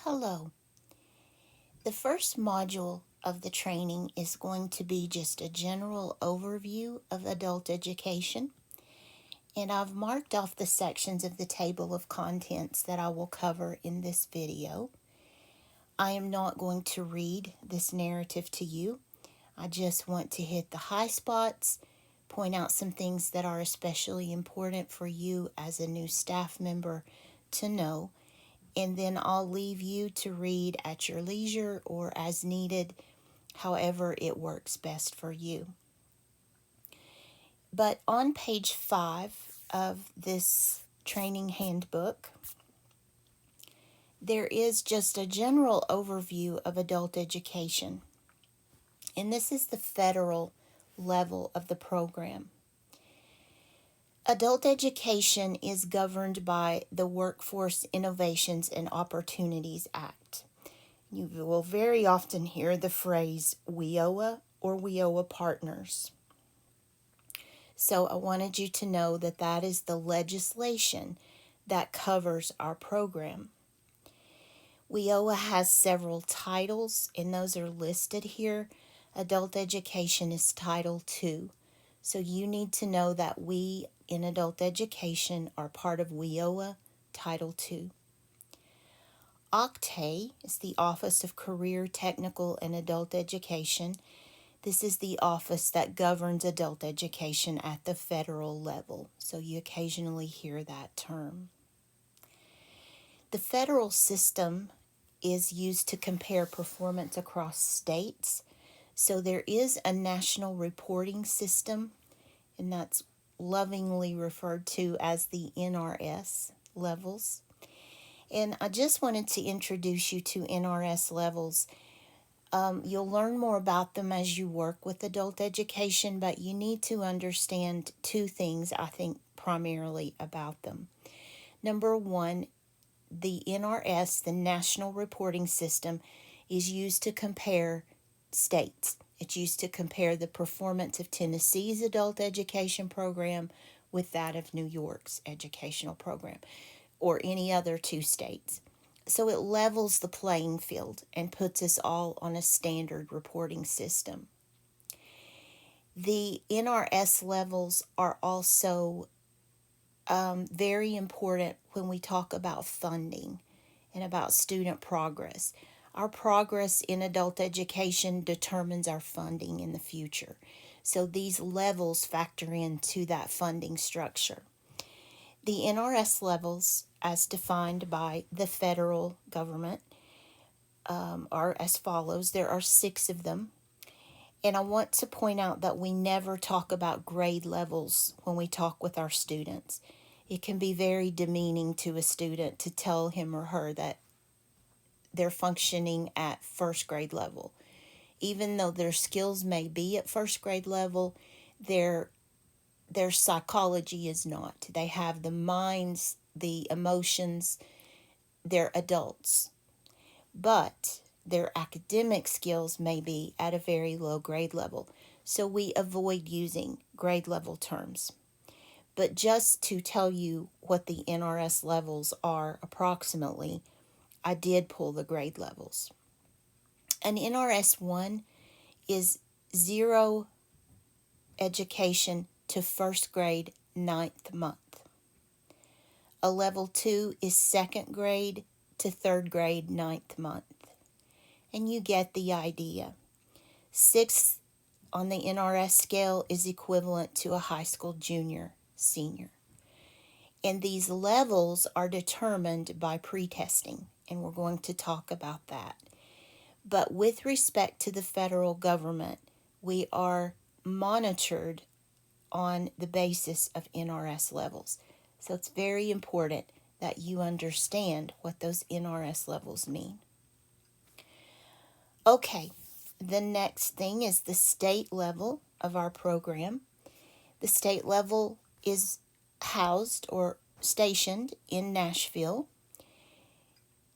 Hello. The first module of the training is going to be just a general overview of adult education, and I've marked off the sections of the table of contents that I will cover in this video. I am not going to read this narrative to you. I just want to hit the high spots, point out some things that are especially important for you as a new staff member to know, and then I'll leave you to read at your leisure or as needed, however it works best for you. But on page 5 of this training handbook, there is just a general overview of adult education. And this is the federal level of the program. Adult education is governed by the Workforce Innovations and Opportunities Act. You will very often hear the phrase WIOA or WIOA partners. So I wanted you to know that that is the legislation that covers our program. WIOA has several titles, and those are listed here. Adult education is Title II. So you need to know that we in adult education are part of WIOA Title II. OCTAE is the Office of Career, Technical, and Adult Education. This is the office that governs adult education at the federal level, so you occasionally hear that term. The federal system is used to compare performance across states, so there is a national reporting system, and that's lovingly referred to as the NRS levels. And I just wanted to introduce you to NRS levels. You'll learn more about them as you work with adult education, but you need to understand two things, I think, primarily about them. Number one, the NRS, the National Reporting System, is used to compare states. It's used to compare the performance of Tennessee's adult education program with that of New York's educational program, or any other two states. So it levels the playing field and puts us all on a standard reporting system. The NRS levels are also very important when we talk about funding and about student progress. Our progress in adult education determines our funding in the future. So these levels factor into that funding structure. The NRS levels, as defined by the federal government, are as follows. There are 6 of them. And I want to point out that we never talk about grade levels when we talk with our students. It can be very demeaning to a student to tell him or her that they're functioning at first grade level. Even though their skills may be at first grade level, their psychology is not. They have the minds, the emotions, they're adults. But their academic skills may be at a very low grade level. So we avoid using grade level terms. But just to tell you what the NRS levels are approximately, I did pull the grade levels. An NRS 1 is 0 education to first grade 9th month. A level 2 is 2nd grade to 3rd grade 9th month. And you get the idea. 6th on the NRS scale is equivalent to a high school junior, senior. And these levels are determined by pretesting, and we're going to talk about that. But with respect to the federal government, we are monitored on the basis of NRS levels. So it's very important that you understand what those NRS levels mean. Okay, the next thing is the state level of our program. The state level is housed or stationed in Nashville.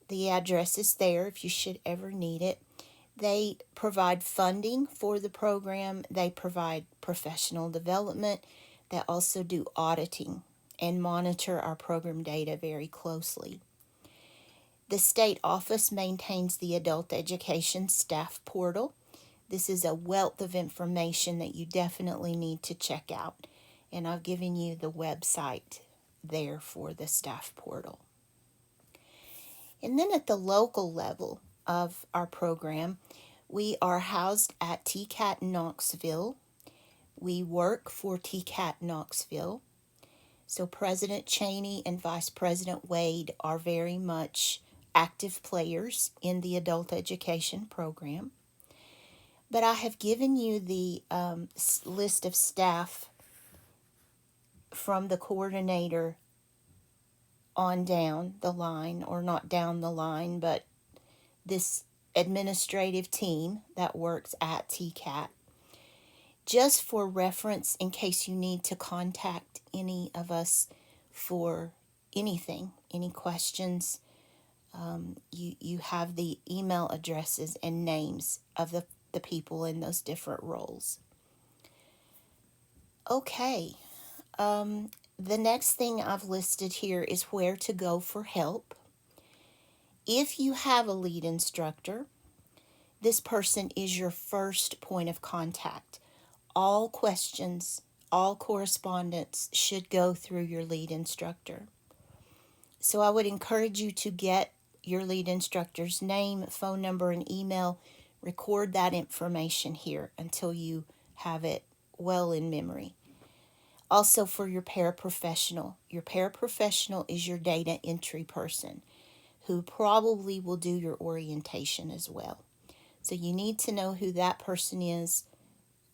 The address is there if you should ever need it. They provide funding for the program. They provide professional development. They also do auditing and monitor our program data very closely. The state office maintains the adult education staff portal. This is a wealth of information that you definitely need to check out, and I've given you the website there for the staff portal. And then at the local level of our program, we are housed at TCAT Knoxville. We work for TCAT Knoxville. So President Cheney and Vice President Wade are very much active players in the adult education program. But I have given you the list of staff from the coordinator on down the line, or not down the line, but this administrative team that works at TCAT, just for reference in case you need to contact any of us for anything, any questions. You have the email addresses and names of the people in those different roles. Okay, the next thing I've listed here is where to go for help. If you have a lead instructor, this person is your first point of contact. All questions, all correspondence should go through your lead instructor. So I would encourage you to get your lead instructor's name, phone number, and email. Record that information here until you have it well in memory. Also, for your paraprofessional is your data entry person who probably will do your orientation as well. So you need to know who that person is,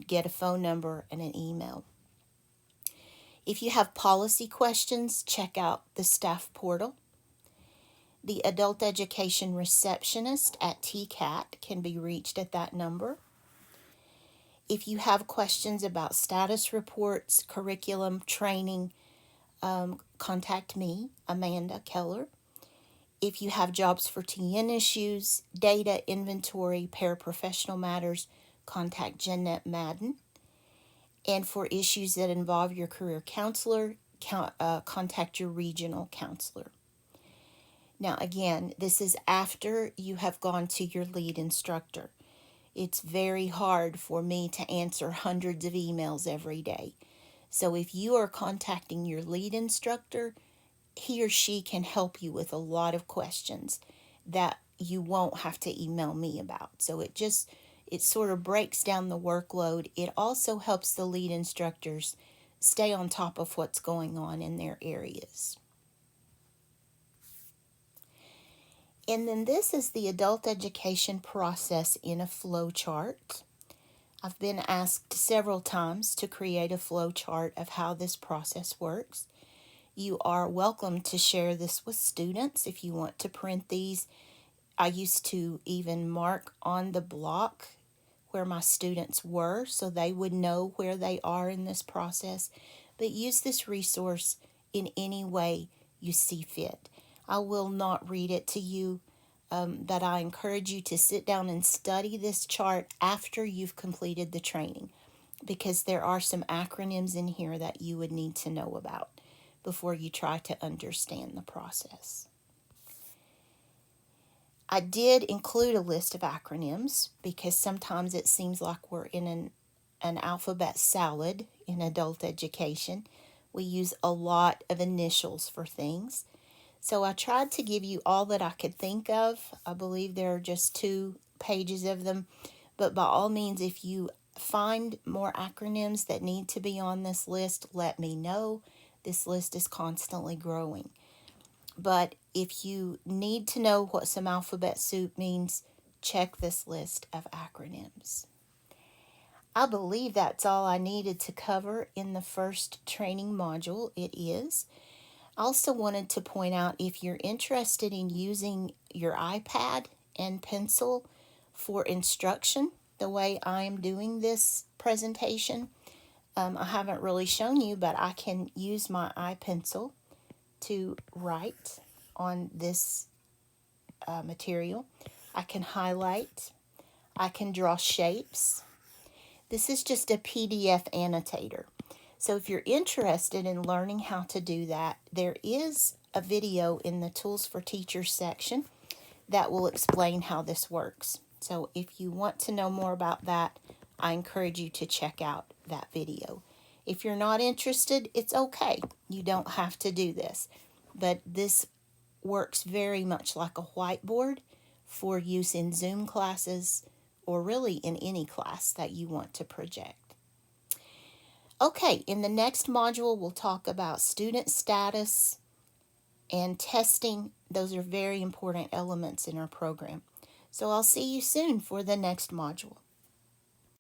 get a phone number and an email. If you have policy questions, check out the staff portal. The adult education receptionist at TCAT can be reached at that number. If you have questions about status reports, curriculum, training, contact me, Amanda Keller. If you have jobs for TN issues, data, inventory, paraprofessional matters, contact Jeanette Madden. And for issues that involve your career counselor, contact your regional counselor. Now, again, this is after you have gone to your lead instructor. It's very hard for me to answer hundreds of emails every day. So if you are contacting your lead instructor, he or she can help you with a lot of questions that you won't have to email me about. So it sort of breaks down the workload. It also helps the lead instructors stay on top of what's going on in their areas. And then this is the adult education process in a flow chart. I've been asked several times to create a flow chart of how this process works. You are welcome to share this with students if you want to print these. I used to even mark on the block where my students were so they would know where they are in this process. But use this resource in any way you see fit. I will not read it to you, but I encourage you to sit down and study this chart after you've completed the training, because there are some acronyms in here that you would need to know about before you try to understand the process. I did include a list of acronyms because sometimes it seems like we're in an alphabet salad in adult education. We use a lot of initials for things. So I tried to give you all that I could think of. I believe there are just 2 pages of them. But by all means, if you find more acronyms that need to be on this list, let me know. This list is constantly growing. But if you need to know what some alphabet soup means, check this list of acronyms. I believe that's all I needed to cover in the first training module. It is. I also wanted to point out, if you're interested in using your iPad and pencil for instruction, the way I am doing this presentation, I haven't really shown you, but I can use my iPencil to write on this material. I can highlight. I can draw shapes. This is just a PDF annotator. So if you're interested in learning how to do that, there is a video in the Tools for Teachers section that will explain how this works. So if you want to know more about that, I encourage you to check out that video. If you're not interested, it's okay. You don't have to do this. But this works very much like a whiteboard for use in Zoom classes or really in any class that you want to project. Okay, in the next module, we'll talk about student status and testing. Those are very important elements in our program. So I'll see you soon for the next module.